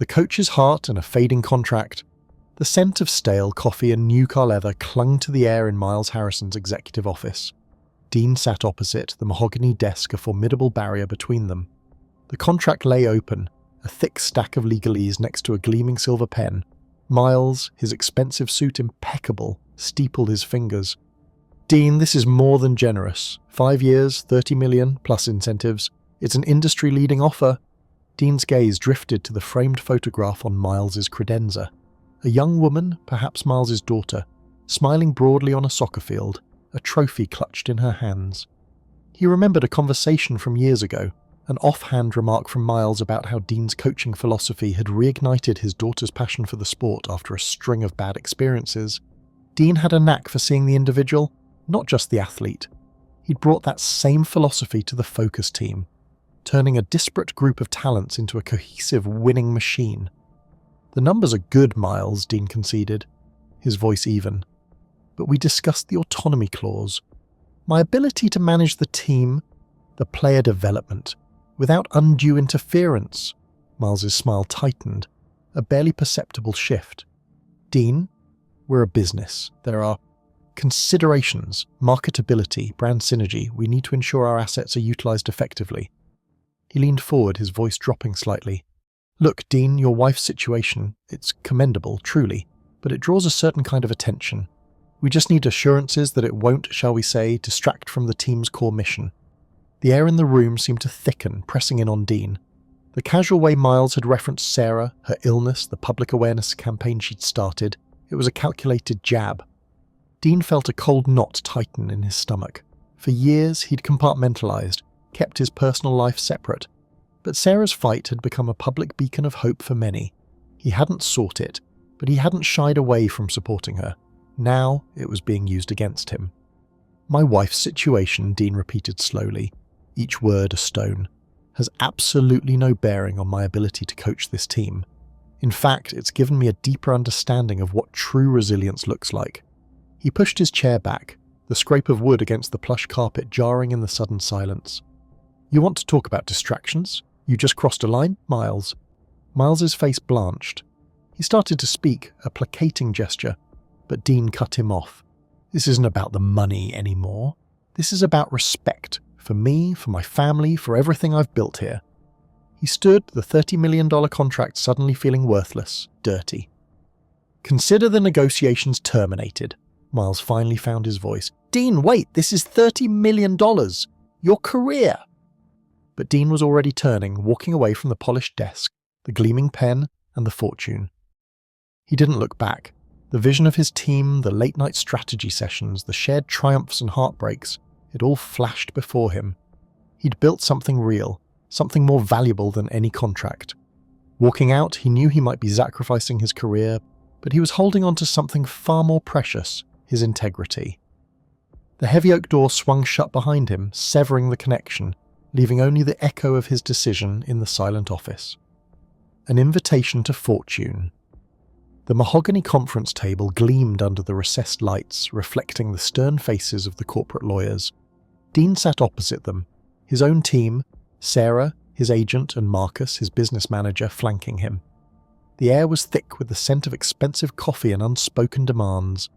The coach's heart and a fading contract. The scent of stale coffee and new car leather clung to the air in Miles Harrison's executive office. Dean sat opposite, the mahogany desk a formidable barrier between them. The contract lay open, a thick stack of legalese next to a gleaming silver pen. Miles, his expensive suit impeccable, steepled his fingers. "Dean, this is more than generous. 5 years, 30 million, plus incentives. It's an industry-leading offer." Dean's gaze drifted to the framed photograph on Miles's credenza. A young woman, perhaps Miles's daughter, smiling broadly on a soccer field, a trophy clutched in her hands. He remembered a conversation from years ago, an offhand remark from Miles about how Dean's coaching philosophy had reignited his daughter's passion for the sport after a string of bad experiences. Dean had a knack for seeing the individual, not just the athlete. He'd brought that same philosophy to the Focus team, turning a disparate group of talents into a cohesive winning machine. "The numbers are good, Miles," Dean conceded, his voice even. "But we discussed the autonomy clause. My ability to manage the team, the player development, without undue interference." Miles's smile tightened, a barely perceptible shift. "Dean, we're a business. There are considerations, marketability, brand synergy. We need to ensure our assets are utilized effectively." He leaned forward, his voice dropping slightly. "Look, Dean, your wife's situation, it's commendable, truly, but it draws a certain kind of attention. We just need assurances that it won't, shall we say, distract from the team's core mission." The air in the room seemed to thicken, pressing in on Dean. The casual way Miles had referenced Sarah, her illness, the public awareness campaign she'd started, it was a calculated jab. Dean felt a cold knot tighten in his stomach. For years he'd compartmentalized, kept his personal life separate. But Sarah's fight had become a public beacon of hope for many. He hadn't sought it, but he hadn't shied away from supporting her. Now it was being used against him. "My wife's situation," Dean repeated slowly, each word a stone, "has absolutely no bearing on my ability to coach this team. In fact, it's given me a deeper understanding of what true resilience looks like." He pushed his chair back, the scrape of wood against the plush carpet jarring in the sudden silence. "You want to talk about distractions? You just crossed a line, Miles." Miles's face blanched. He started to speak, a placating gesture, but Dean cut him off. "This isn't about the money anymore. This is about respect, for me, for my family, for everything I've built here." He stood, the $30 million contract suddenly feeling worthless, dirty. "Consider the negotiations terminated." Miles finally found his voice. "Dean, wait, this is $30 million. Your career." But Dean was already turning, walking away from the polished desk, the gleaming pen, and the fortune. He didn't look back. The vision of his team, the late-night strategy sessions, the shared triumphs and heartbreaks, it all flashed before him. He'd built something real, something more valuable than any contract. Walking out, he knew he might be sacrificing his career, but he was holding on to something far more precious, his integrity. The heavy oak door swung shut behind him, severing the connection, leaving only the echo of his decision in the silent office. An invitation to fortune. The mahogany conference table gleamed under the recessed lights, reflecting the stern faces of the corporate lawyers. Dean sat opposite them, his own team, Sarah, his agent, and Marcus, his business manager, flanking him. The air was thick with the scent of expensive coffee and unspoken demands.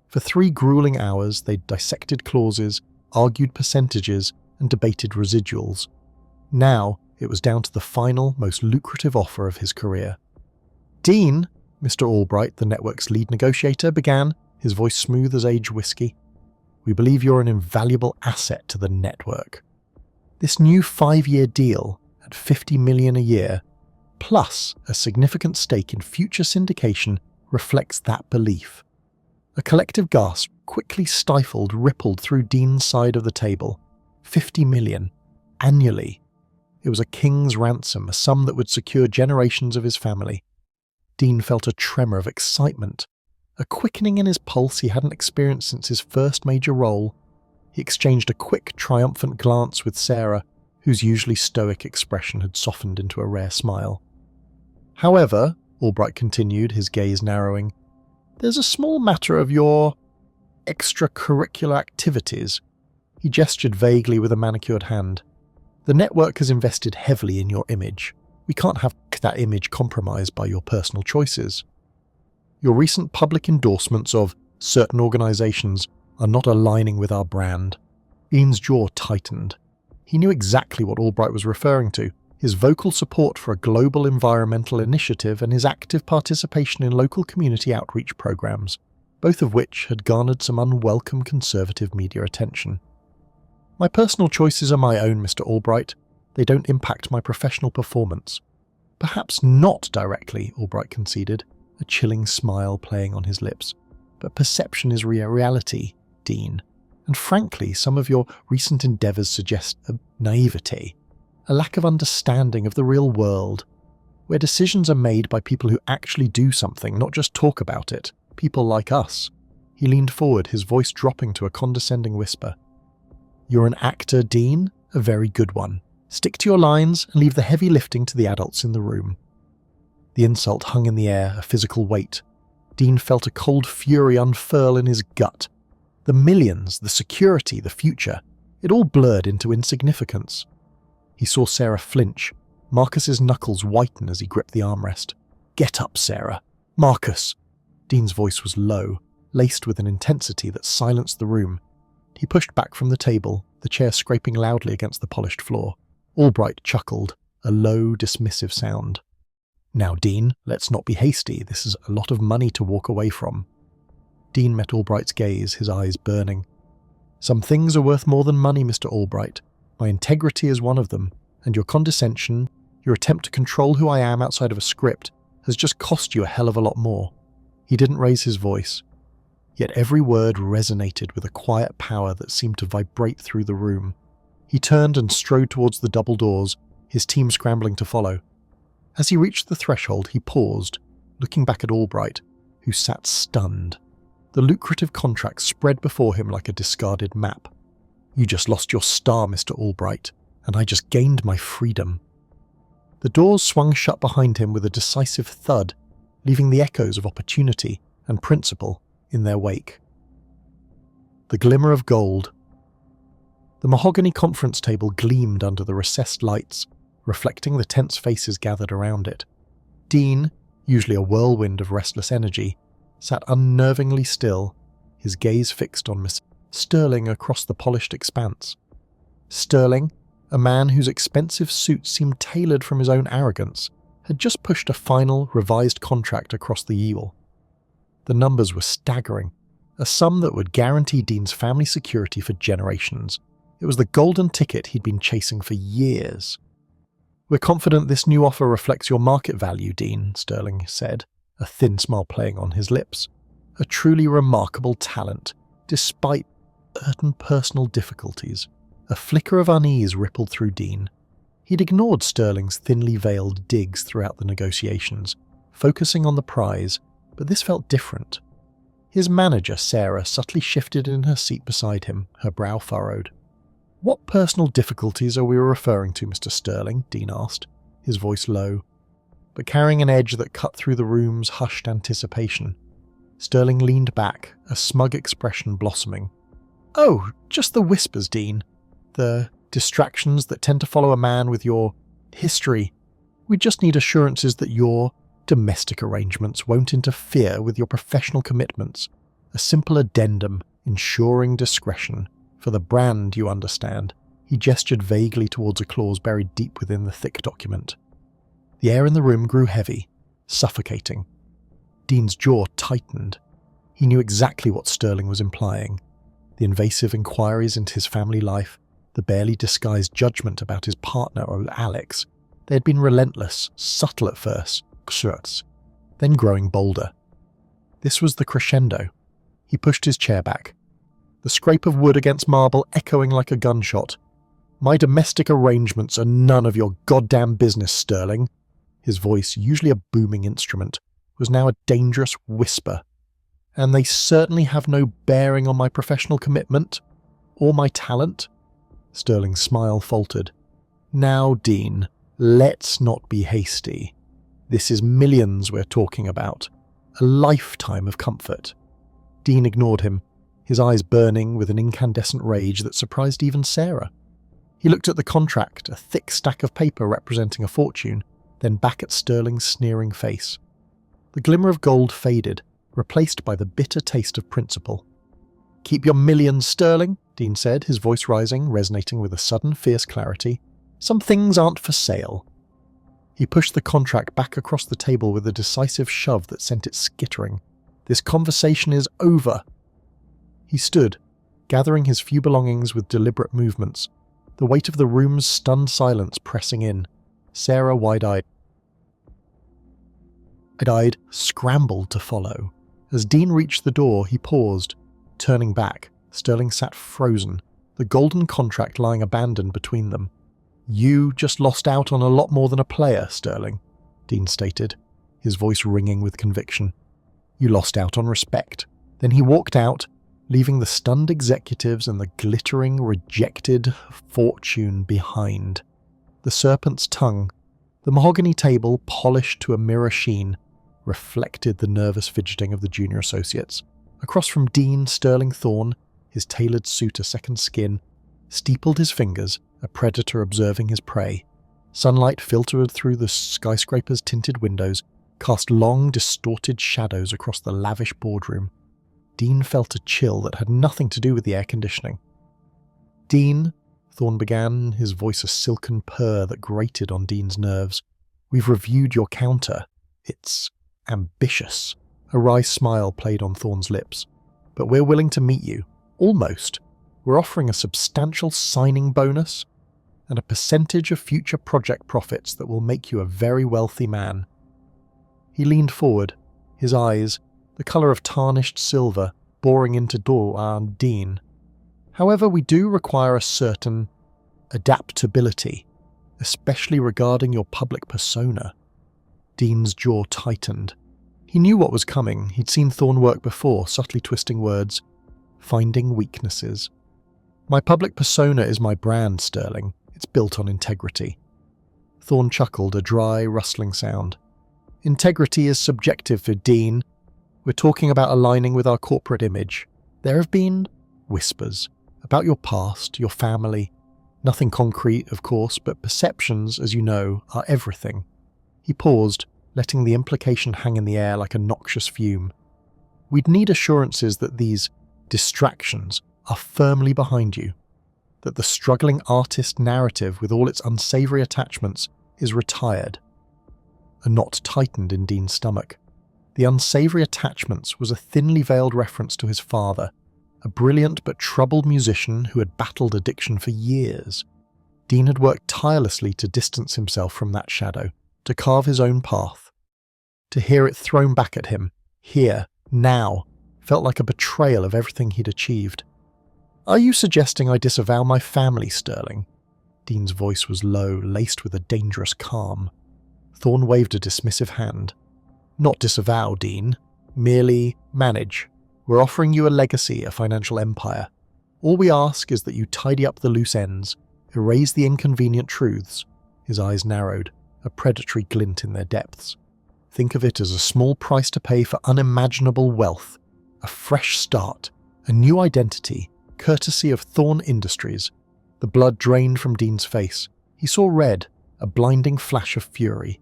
For 3 grueling hours, they'd dissected clauses, argued percentages, and debated residuals. Now, it was down to the final, most lucrative offer of his career. "Dean," Mr. Albright, the network's lead negotiator, began, his voice smooth as aged whiskey, "we believe you're an invaluable asset to the network. This new 5-year deal, at $50 million a year, plus a significant stake in future syndication, reflects that belief." A collective gasp, quickly stifled, rippled through Dean's side of the table. 50 million. Annually. It was a king's ransom, a sum that would secure generations of his family. Dean felt a tremor of excitement, a quickening in his pulse he hadn't experienced since his first major role. He exchanged a quick, triumphant glance with Sarah, whose usually stoic expression had softened into a rare smile. "However," Albright continued, his gaze narrowing, "there's a small matter of your extracurricular activities." He gestured vaguely with a manicured hand. "The network has invested heavily in your image. We can't have that image compromised by your personal choices. Your recent public endorsements of certain organisations are not aligning with our brand." Dean's jaw tightened. He knew exactly what Albright was referring to: his vocal support for a global environmental initiative and his active participation in local community outreach programs, both of which had garnered some unwelcome conservative media attention. "My personal choices are my own, Mr. Albright. They don't impact my professional performance." "Perhaps not directly," Albright conceded, a chilling smile playing on his lips. "But perception is reality, Dean. And frankly, some of your recent endeavours suggest a naivete, a lack of understanding of the real world, where decisions are made by people who actually do something, not just talk about it, people like us." He leaned forward, his voice dropping to a condescending whisper. "You're an actor, Dean, a very good one. Stick to your lines and leave the heavy lifting to the adults in the room." The insult hung in the air, a physical weight. Dean felt a cold fury unfurl in his gut. The millions, the security, the future, it all blurred into insignificance. He saw Sarah flinch, Marcus's knuckles whiten as he gripped the armrest. "Get up, Sarah. Marcus!" Dean's voice was low, laced with an intensity that silenced the room. He pushed back from the table, the chair scraping loudly against the polished floor. Albright chuckled, a low, dismissive sound. "Now, Dean, let's not be hasty. This is a lot of money to walk away from." Dean met Albright's gaze, his eyes burning. "Some things are worth more than money, Mr. Albright. My integrity is one of them, and your condescension, your attempt to control who I am outside of a script, has just cost you a hell of a lot more." He didn't raise his voice, yet every word resonated with a quiet power that seemed to vibrate through the room. He turned and strode towards the double doors, his team scrambling to follow. As he reached the threshold, he paused, looking back at Albright, who sat stunned. The lucrative contract spread before him like a discarded map. "You just lost your star, Mr. Albright, and I just gained my freedom." The doors swung shut behind him with a decisive thud, leaving the echoes of opportunity and principle in their wake. The glimmer of gold. The mahogany conference table gleamed under the recessed lights, reflecting the tense faces gathered around it. Dean, usually a whirlwind of restless energy, sat unnervingly still, his gaze fixed on Miss Sterling across the polished expanse. Sterling, a man whose expensive suit seemed tailored from his own arrogance, had just pushed a final, revised contract across the Yule. The numbers were staggering, a sum that would guarantee Dean's family security for generations. It was the golden ticket he'd been chasing for years. "We're confident this new offer reflects your market value, Dean," Sterling said, a thin smile playing on his lips. "A truly remarkable talent, despite certain personal difficulties." A flicker of unease rippled through Dean. He'd ignored Sterling's thinly veiled digs throughout the negotiations, focusing on the prize, but this felt different. His manager, Sarah, subtly shifted in her seat beside him, her brow furrowed. "What personal difficulties are we referring to, Mr. Sterling?" Dean asked, his voice low, but carrying an edge that cut through the room's hushed anticipation. Sterling leaned back, a smug expression blossoming. "Oh, just the whispers, Dean. The distractions that tend to follow a man with your history. We just need assurances that your domestic arrangements won't interfere with your professional commitments. A simple addendum, ensuring discretion. For the brand, you understand." He gestured vaguely towards a clause buried deep within the thick document. The air in the room grew heavy, suffocating. Dean's jaw tightened. He knew exactly what Sterling was implying. The invasive inquiries into his family life, the barely disguised judgment about his partner or Alex. They had been relentless, subtle at first, then growing bolder. This was the crescendo. He pushed his chair back, the scrape of wood against marble echoing like a gunshot. "My domestic arrangements are none of your goddamn business, Sterling." His voice, usually a booming instrument, was now a dangerous whisper. "And they certainly have no bearing on my professional commitment, or my talent." Sterling's smile faltered. "Now, Dean, let's not be hasty. This is millions we're talking about. A lifetime of comfort." Dean ignored him, his eyes burning with an incandescent rage that surprised even Sarah. He looked at the contract, a thick stack of paper representing a fortune, then back at Sterling's sneering face. The glimmer of gold faded, replaced by the bitter taste of principle. "Keep your millions, Sterling," Dean said, his voice rising, resonating with a sudden fierce clarity. "Some things aren't for sale." He pushed the contract back across the table with a decisive shove that sent it skittering. "This conversation is over." He stood, gathering his few belongings with deliberate movements, the weight of the room's stunned silence pressing in. Sarah, wide-eyed, scrambled to follow. As Dean reached the door, he paused. Turning back, Sterling sat frozen, the golden contract lying abandoned between them. "You just lost out on a lot more than a player, Sterling," Dean stated, his voice ringing with conviction. "You lost out on respect." Then he walked out, leaving the stunned executives and the glittering, rejected fortune behind. The serpent's tongue, the mahogany table polished to a mirror sheen, reflected the nervous fidgeting of the junior associates. Across from Dean, Sterling Thorne, his tailored suit a second skin, steepled his fingers, a predator observing his prey. Sunlight filtered through the skyscraper's tinted windows, cast long, distorted shadows across the lavish boardroom. Dean felt a chill that had nothing to do with the air conditioning. "Dean," Thorne began, his voice a silken purr that grated on Dean's nerves. "We've reviewed your counter. It's ambitious." A wry smile played on Thorne's lips. "But we're willing to meet you. Almost. We're offering a substantial signing bonus and a percentage of future project profits that will make you a very wealthy man." He leaned forward, his eyes, the colour of tarnished silver, boring into Dean. "However, we do require a certain adaptability, especially regarding your public persona." Dean's jaw tightened. He knew what was coming. He'd seen Thorne work before, subtly twisting words, finding weaknesses. "My public persona is my brand, Sterling. It's built on integrity." Thorne chuckled, a dry, rustling sound. "Integrity is subjective for Dean. We're talking about aligning with our corporate image. There have been whispers about your past, your family. Nothing concrete, of course, but perceptions, as you know, are everything." He paused, letting the implication hang in the air like a noxious fume. "We'd need assurances that these distractions are firmly behind you, that the struggling artist narrative with all its unsavoury attachments is retired." A knot tightened in Dean's stomach. The unsavoury attachments was a thinly veiled reference to his father, a brilliant but troubled musician who had battled addiction for years. Dean had worked tirelessly to distance himself from that shadow, to carve his own path. To hear it thrown back at him, here, now, felt like a betrayal of everything he'd achieved. "Are you suggesting I disavow my family, Sterling?" Dean's voice was low, laced with a dangerous calm. Thorne waved a dismissive hand. "Not disavow, Dean. Merely manage. We're offering you a legacy, a financial empire. All we ask is that you tidy up the loose ends, erase the inconvenient truths." His eyes narrowed, a predatory glint in their depths. "Think of it as a small price to pay for unimaginable wealth, a fresh start, a new identity, courtesy of Thorne Industries." The blood drained from Dean's face. He saw red, a blinding flash of fury.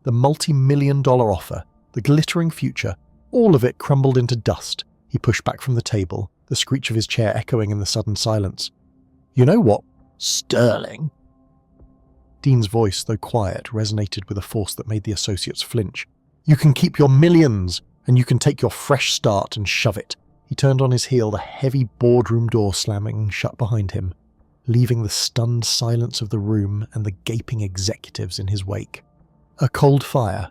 The multi-million-dollar offer, the glittering future, all of it crumbled into dust. He pushed back from the table, the screech of his chair echoing in the sudden silence. "You know what, Sterling?" Dean's voice, though quiet, resonated with a force that made the associates flinch. "You can keep your millions, and you can take your fresh start and shove it." He turned on his heel, the heavy boardroom door slamming shut behind him, leaving the stunned silence of the room and the gaping executives in his wake. A cold fire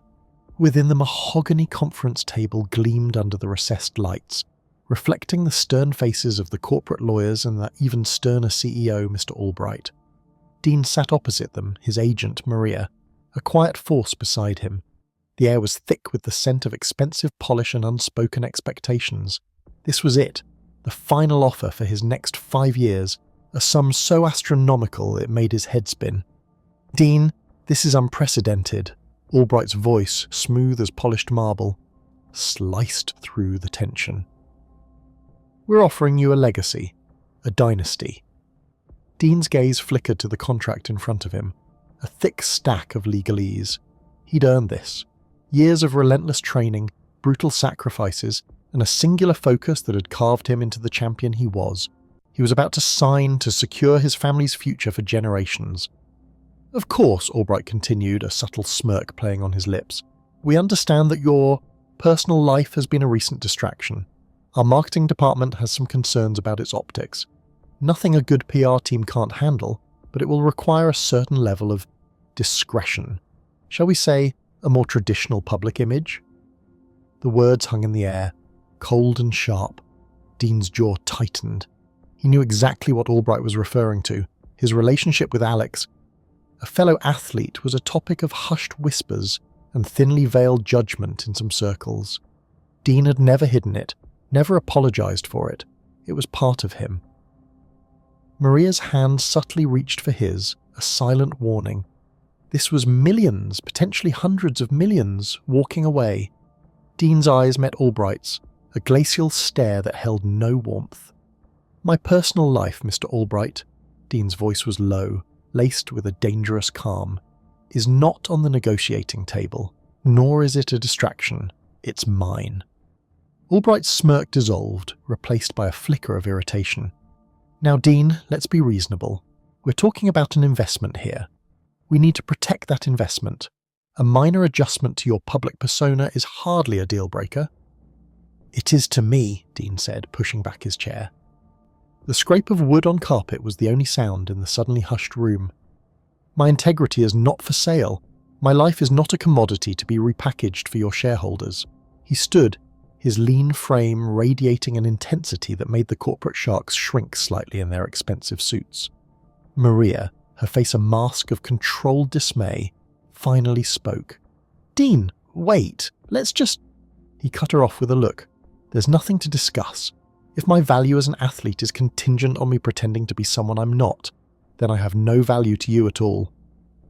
within the mahogany conference table gleamed under the recessed lights, reflecting the stern faces of the corporate lawyers and the even sterner CEO, Mr. Albright. Dean sat opposite them, his agent, Maria, a quiet force beside him. The air was thick with the scent of expensive polish and unspoken expectations. This was it, the final offer for his next 5 years, a sum so astronomical it made his head spin. "Dean, this is unprecedented." Albright's voice, smooth as polished marble, sliced through the tension. "We're offering you a legacy, a dynasty." Dean's gaze flickered to the contract in front of him, a thick stack of legalese. He'd earned this. Years of relentless training, brutal sacrifices, and a singular focus that had carved him into the champion he was. He was about to sign to secure his family's future for generations. Of course, Albright continued, a subtle smirk playing on his lips. We understand that your personal life has been a recent distraction. Our marketing department has some concerns about its optics. Nothing a good PR team can't handle, but it will require a certain level of discretion. Shall we say, a more traditional public image? The words hung in the air, cold and sharp. Dean's jaw tightened. He knew exactly what Albright was referring to. His relationship with Alex, a fellow athlete, was a topic of hushed whispers and thinly veiled judgment in some circles. Dean had never hidden it, never apologized for it. It was part of him. Maria's hand subtly reached for his, a silent warning. This was millions, potentially hundreds of millions, walking away. Dean's eyes met Albright's, a glacial stare that held no warmth. My personal life, Mr. Albright, Dean's voice was low, laced with a dangerous calm, is not on the negotiating table, nor is it a distraction. It's mine. Albright's smirk dissolved, replaced by a flicker of irritation. Now, Dean, let's be reasonable. We're talking about an investment here. We need to protect that investment. A minor adjustment to your public persona is hardly a deal-breaker. It is to me, Dean said, pushing back his chair. The scrape of wood on carpet was the only sound in the suddenly hushed room. My integrity is not for sale. My life is not a commodity to be repackaged for your shareholders. He stood, his lean frame radiating an intensity that made the corporate sharks shrink slightly in their expensive suits. Maria, her face a mask of controlled dismay, finally spoke. Dean, wait, let's just... He cut her off with a look. There's nothing to discuss. If my value as an athlete is contingent on me pretending to be someone I'm not, then I have no value to you at all.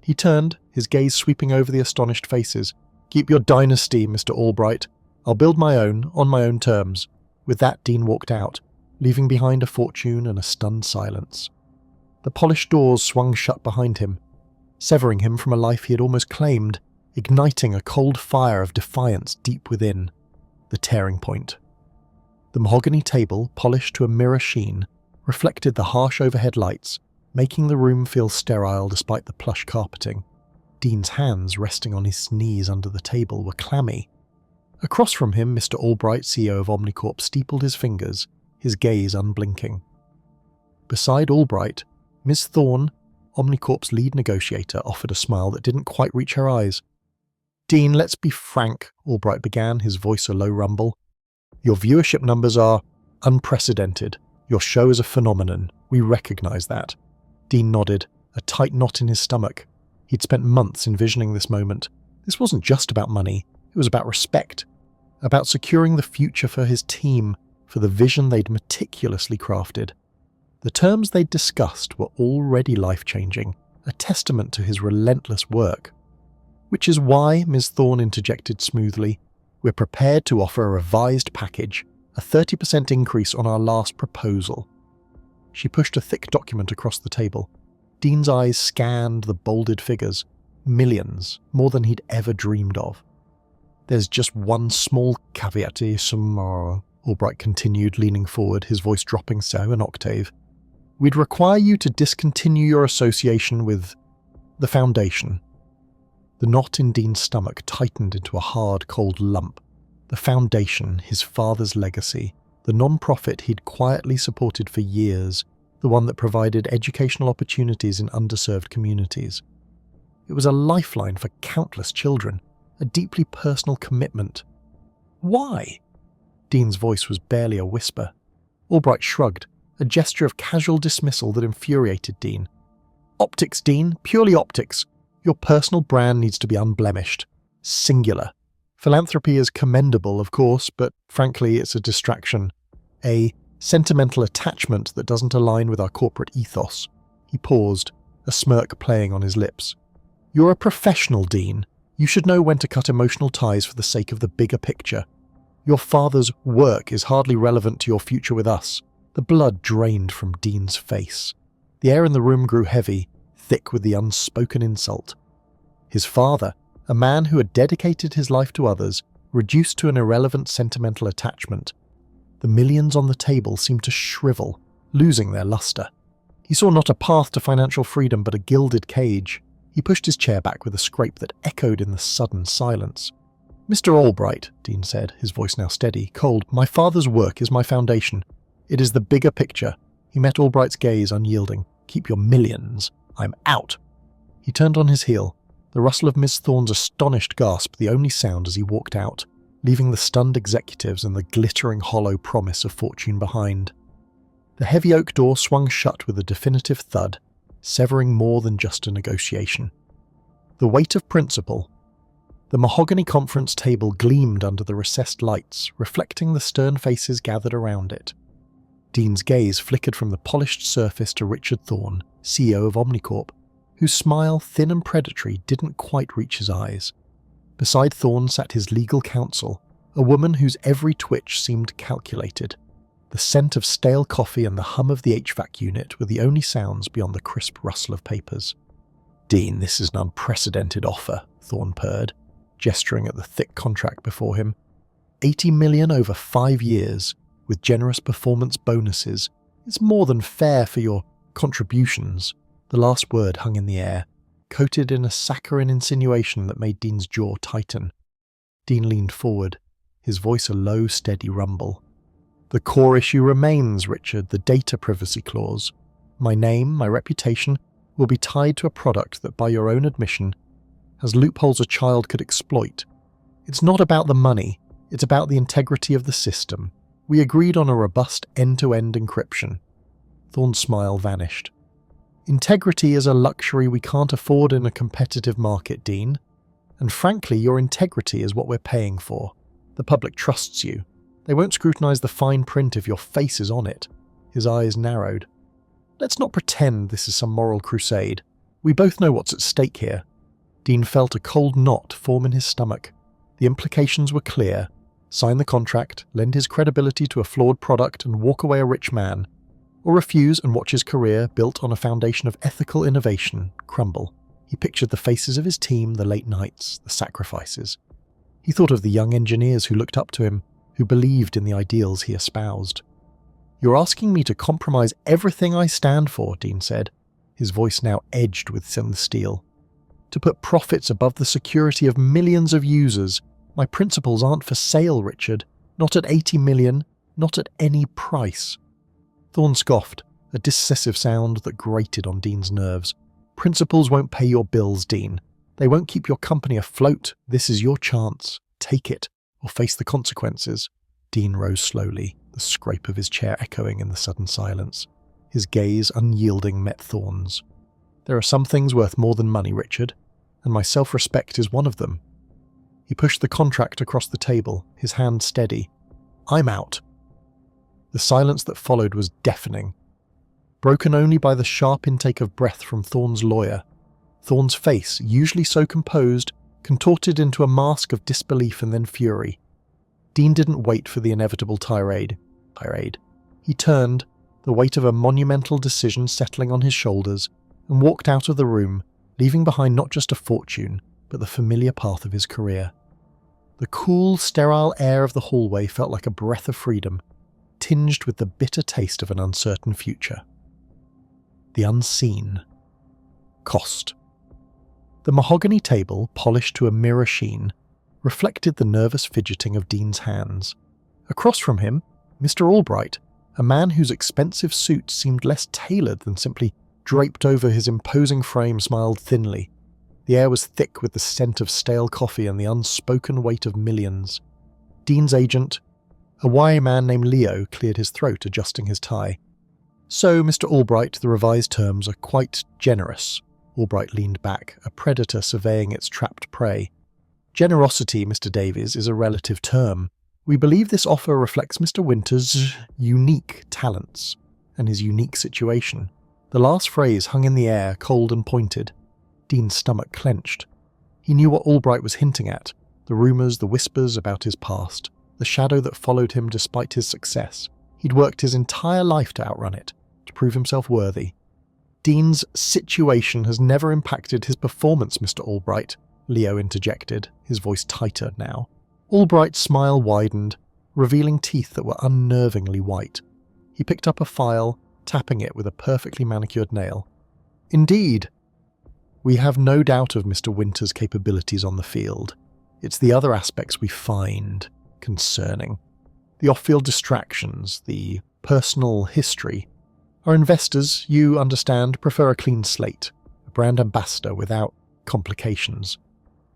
He turned, his gaze sweeping over the astonished faces. Keep your dynasty, Mr. Albright. I'll build my own, on my own terms. With that, Dean walked out, leaving behind a fortune and a stunned silence. The polished doors swung shut behind him, severing him from a life he had almost claimed, igniting a cold fire of defiance deep within. The tearing point. The mahogany table, polished to a mirror sheen, reflected the harsh overhead lights, making the room feel sterile despite the plush carpeting. Dean's hands, resting on his knees under the table, were clammy. Across from him, Mr. Albright, CEO of Omnicorp, steepled his fingers, his gaze unblinking. Beside Albright, Ms. Thorne, Omnicorp's lead negotiator, offered a smile that didn't quite reach her eyes. Dean, let's be frank, Albright began, his voice a low rumble. Your viewership numbers are unprecedented. Your show is a phenomenon. We recognize that. Dean nodded, a tight knot in his stomach. He'd spent months envisioning this moment. This wasn't just about money. It was about respect. About securing the future for his team, for the vision they'd meticulously crafted. The terms they'd discussed were already life-changing, a testament to his relentless work. Which is why, Ms. Thorne interjected smoothly, we're prepared to offer a revised package, a 30% increase on our last proposal. She pushed a thick document across the table. Dean's eyes scanned the bolded figures. Millions, more than he'd ever dreamed of. There's just one small caveat to some, Albright continued, leaning forward, his voice dropping so an octave. We'd require you to discontinue your association with the Foundation. The knot in Dean's stomach tightened into a hard, cold lump. The Foundation, his father's legacy, the non-profit he'd quietly supported for years, the one that provided educational opportunities in underserved communities. It was a lifeline for countless children, a deeply personal commitment. Why? Dean's voice was barely a whisper. Albright shrugged, a gesture of casual dismissal that infuriated Dean. Optics, Dean, purely optics. Your personal brand needs to be unblemished. Singular. Philanthropy is commendable, of course, but frankly, it's a distraction. A sentimental attachment that doesn't align with our corporate ethos. He paused, a smirk playing on his lips. You're a professional, Dean. You should know when to cut emotional ties for the sake of the bigger picture. Your father's work is hardly relevant to your future with us. The blood drained from Dean's face. The air in the room grew heavy, thick with the unspoken insult. His father, A man who had dedicated his life to others, reduced to an irrelevant sentimental attachment. The millions on the table seemed to shrivel, losing their luster. He saw not a path to financial freedom but a gilded cage. He pushed his chair back with a scrape that echoed in the sudden silence. "Mr. Albright," Dean said, his voice now steady, cold, "my father's work is my foundation. It is the bigger picture." He met Albright's gaze, unyielding. "Keep your millions. I'm out." He turned on his heel, the rustle of Miss Thorne's astonished gasp the only sound as he walked out, leaving the stunned executives and the glittering hollow promise of fortune behind. The heavy oak door swung shut with a definitive thud, severing more than just a negotiation. The weight of principle. The mahogany conference table gleamed under the recessed lights, reflecting the stern faces gathered around it. Dean's gaze flickered from the polished surface to Richard Thorne, CEO of Omnicorp, whose smile, thin and predatory, didn't quite reach his eyes. Beside Thorne sat his legal counsel, a woman whose every twitch seemed calculated. The scent of stale coffee and the hum of the HVAC unit were the only sounds beyond the crisp rustle of papers. "Dean, this is an unprecedented offer," Thorne purred, gesturing at the thick contract before him. 80 million over 5 years, with generous performance bonuses. It's more than fair for your contributions. The last word hung in the air, coated in a saccharine insinuation that made Dean's jaw tighten. Dean leaned forward, his voice a low, steady rumble. "The core issue remains, Richard, the data privacy clause. My name, my reputation, will be tied to a product that, by your own admission, has loopholes a child could exploit. It's not about the money, it's about the integrity of the system. We agreed on a robust end-to-end encryption." Thorne's smile vanished. "Integrity is a luxury we can't afford in a competitive market, Dean. And frankly, your integrity is what we're paying for. The public trusts you. They won't scrutinize the fine print if your face is on it." His eyes narrowed. "Let's not pretend this is some moral crusade. We both know what's at stake here." Dean felt a cold knot form in his stomach. The implications were clear. Sign the contract, lend his credibility to a flawed product and walk away a rich man, or refuse and watch his career, built on a foundation of ethical innovation, crumble. He pictured the faces of his team, the late nights, the sacrifices. He thought of the young engineers who looked up to him, who believed in the ideals he espoused. "You're asking me to compromise everything I stand for," Dean said, his voice now edged with some steel. "To put profits above the security of millions of users. My principles aren't for sale, Richard. Not at 80 million, not at any price." Thorne scoffed, a decisive sound that grated on Dean's nerves. "Principles won't pay your bills, Dean. They won't keep your company afloat. This is your chance. Take it, or face the consequences." Dean rose slowly, the scrape of his chair echoing in the sudden silence. His gaze, unyielding, met Thorne's. "There are some things worth more than money, Richard, and my self-respect is one of them." He pushed the contract across the table, his hand steady. "I'm out." The silence that followed was deafening, broken only by the sharp intake of breath from Thorne's lawyer. Thorne's face, usually so composed, contorted into a mask of disbelief and then fury. Dean didn't wait for the inevitable tirade. He turned, the weight of a monumental decision settling on his shoulders, and walked out of the room, leaving behind not just a fortune, but the familiar path of his career. The cool, sterile air of the hallway felt like a breath of freedom, tinged with the bitter taste of an uncertain future. The unseen. Cost. The mahogany table, polished to a mirror sheen, reflected the nervous fidgeting of Dean's hands. Across from him, Mr. Albright, a man whose expensive suit seemed less tailored than simply draped over his imposing frame, smiled thinly. The air was thick with the scent of stale coffee and the unspoken weight of millions. Dean's agent, a wiry man named Leo, cleared his throat, adjusting his tie. "So, Mr. Albright, the revised terms are quite generous." Albright leaned back, a predator surveying its trapped prey. "Generosity, Mr. Davies, is a relative term. We believe this offer reflects Mr. Winter's unique talents and his unique situation." The last phrase hung in the air, cold and pointed. Dean's stomach clenched. He knew what Albright was hinting at, the rumours, the whispers about his past, the shadow that followed him despite his success. He'd worked his entire life to outrun it, to prove himself worthy. "Dean's situation has never impacted his performance, Mr. Albright. Leo interjected, his voice tighter now. Albright's smile widened, revealing teeth that were unnervingly white. He picked up a file, tapping it with a perfectly manicured nail. Indeed. We have no doubt of Mr. Winter's capabilities on the field. It's the other aspects we find concerning. The off-field distractions, the personal history. Our investors, you understand, prefer a clean slate, a brand ambassador without complications.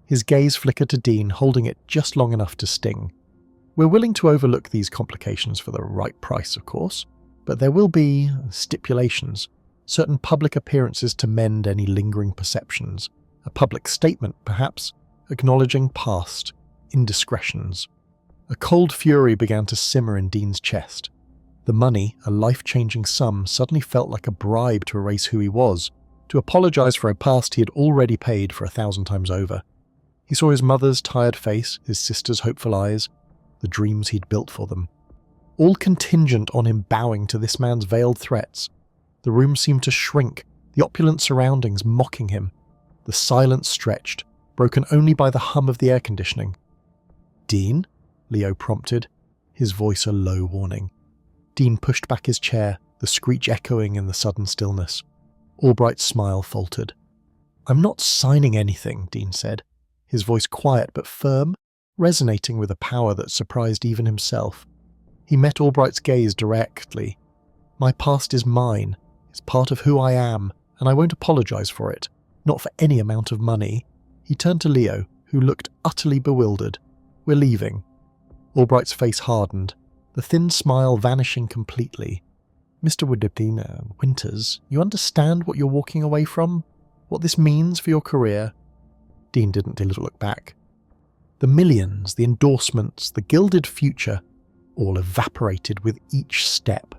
His gaze flickered to Dean, holding it just long enough to sting. We're willing to overlook these complications for the right price, of course, but there will be stipulations, certain public appearances to mend any lingering perceptions, a public statement, perhaps, acknowledging past indiscretions. A cold fury began to simmer in Dean's chest. The money, a life-changing sum, suddenly felt like a bribe to erase who he was, to apologize for a past he had already paid for 1,000 times over. He saw his mother's tired face, his sister's hopeful eyes, the dreams he'd built for them. All contingent on him bowing to this man's veiled threats. The room seemed to shrink, the opulent surroundings mocking him. The silence stretched, broken only by the hum of the air conditioning. "Dean?" Leo prompted, his voice a low warning. Dean pushed back his chair, the screech echoing in the sudden stillness. Albright's smile faltered. "I'm not signing anything," Dean said, his voice quiet but firm, resonating with a power that surprised even himself. He met Albright's gaze directly. "My past is mine. It's part of who I am, and I won't apologize for it. Not for any amount of money." He turned to Leo, who looked utterly bewildered. "We're leaving." Albright's face hardened, the thin smile vanishing completely. "Mr. Winters, you understand what you're walking away from? What this means for your career?" Dean didn't look back. The millions, the endorsements, the gilded future, all evaporated with each step.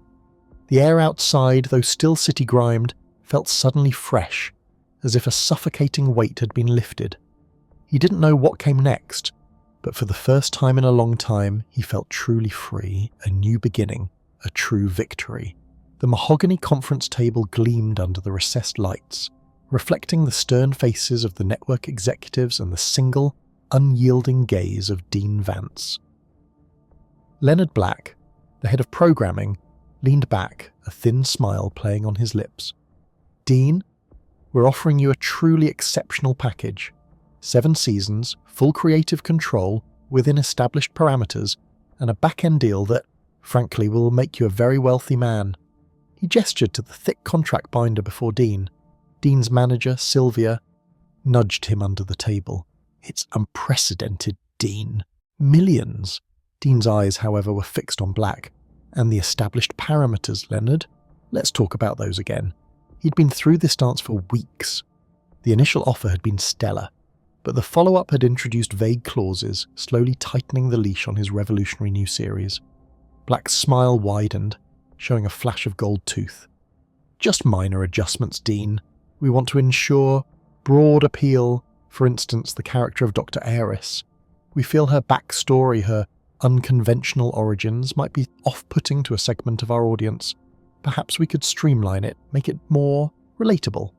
The air outside, though still city-grimed, felt suddenly fresh, as if a suffocating weight had been lifted. He didn't know what came next, but for the first time in a long time, he felt truly free, a new beginning, a true victory. The mahogany conference table gleamed under the recessed lights, reflecting the stern faces of the network executives and the single, unyielding gaze of Dean Vance. Leonard Black, the head of programming, leaned back, a thin smile playing on his lips. "Dean, we're offering you a truly exceptional package. 7 seasons, full creative control, within established parameters, and a back-end deal that, frankly, will make you a very wealthy man." He gestured to the thick contract binder before Dean. Dean's manager, Sylvia, nudged him under the table. "It's unprecedented, Dean. Millions." Dean's eyes, however, were fixed on Black. "And the established parameters, Leonard? Let's talk about those again." He'd been through this dance for weeks. The initial offer had been stellar, but the follow-up had introduced vague clauses, slowly tightening the leash on his revolutionary new series. Black's smile widened, showing a flash of gold tooth. "Just minor adjustments, Dean. We want to ensure broad appeal, for instance, the character of Dr. Aris. We feel her backstory, her unconventional origins, might be off-putting to a segment of our audience. Perhaps we could streamline it, make it more relatable."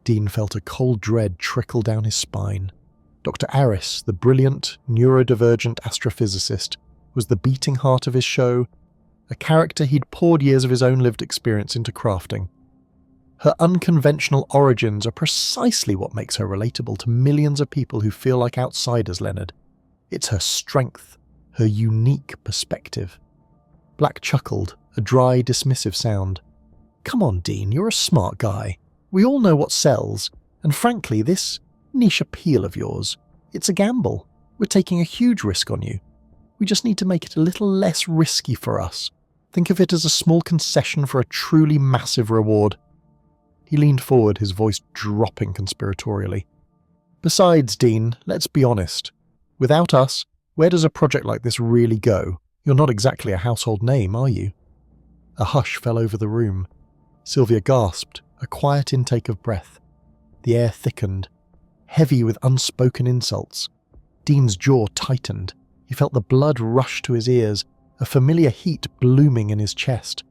Dean felt a cold dread trickle down his spine. Dr. Aris, the brilliant, neurodivergent astrophysicist, was the beating heart of his show, a character he'd poured years of his own lived experience into crafting. Her unconventional origins are precisely what makes her relatable to millions of people who feel like outsiders, Leonard. It's her strength, her unique perspective. Black chuckled, a dry, dismissive sound. "Come on, Dean, you're a smart guy. We all know what sells, and frankly, this niche appeal of yours, it's a gamble. We're taking a huge risk on you. We just need to make it a little less risky for us. Think of it as a small concession for a truly massive reward." He leaned forward, his voice dropping conspiratorially. "Besides, Dean, let's be honest. Without us, where does a project like this really go? You're not exactly a household name, are you?" A hush fell over the room. Sylvia gasped, a quiet intake of breath. The air thickened, heavy with unspoken insults. Dean's jaw tightened. He felt the blood rush to his ears, a familiar heat blooming in his chest.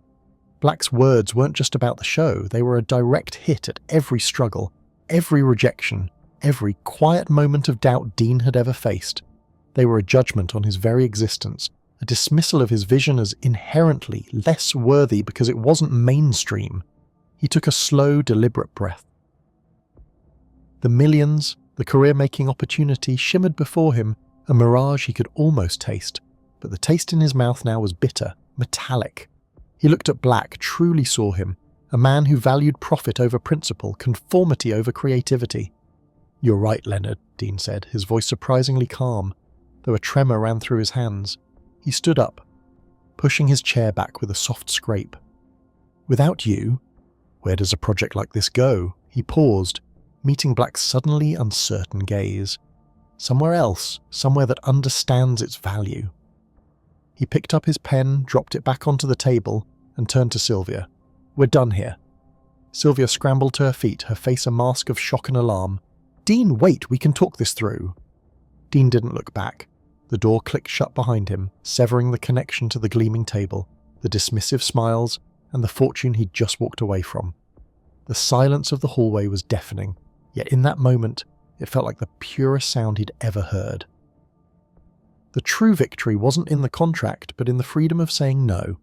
Black's words weren't just about the show, they were a direct hit at every struggle, every rejection, Every quiet moment of doubt Dean had ever faced. They were a judgment on his very existence, a dismissal of his vision as inherently less worthy because it wasn't mainstream. He took a slow, deliberate breath. The millions, the career-making opportunity shimmered before him, a mirage he could almost taste, but the taste in his mouth now was bitter, metallic. He looked at Black, truly saw him, a man who valued profit over principle, conformity over creativity. "You're right, Leonard," Dean said, his voice surprisingly calm, though a tremor ran through his hands. He stood up, pushing his chair back with a soft scrape. "Without you, where does a project like this go?" He paused, meeting Black's suddenly uncertain gaze. Somewhere else, somewhere that understands its value. He picked up his pen, dropped it back onto the table, and turned to Sylvia. "We're done here." Sylvia scrambled to her feet, her face a mask of shock and alarm. "Dean, wait, we can talk this through." Dean didn't look back. The door clicked shut behind him, severing the connection to the gleaming table, the dismissive smiles, and the fortune he'd just walked away from. The silence of the hallway was deafening, yet in that moment, it felt like the purest sound he'd ever heard. The true victory wasn't in the contract, but in the freedom of saying no.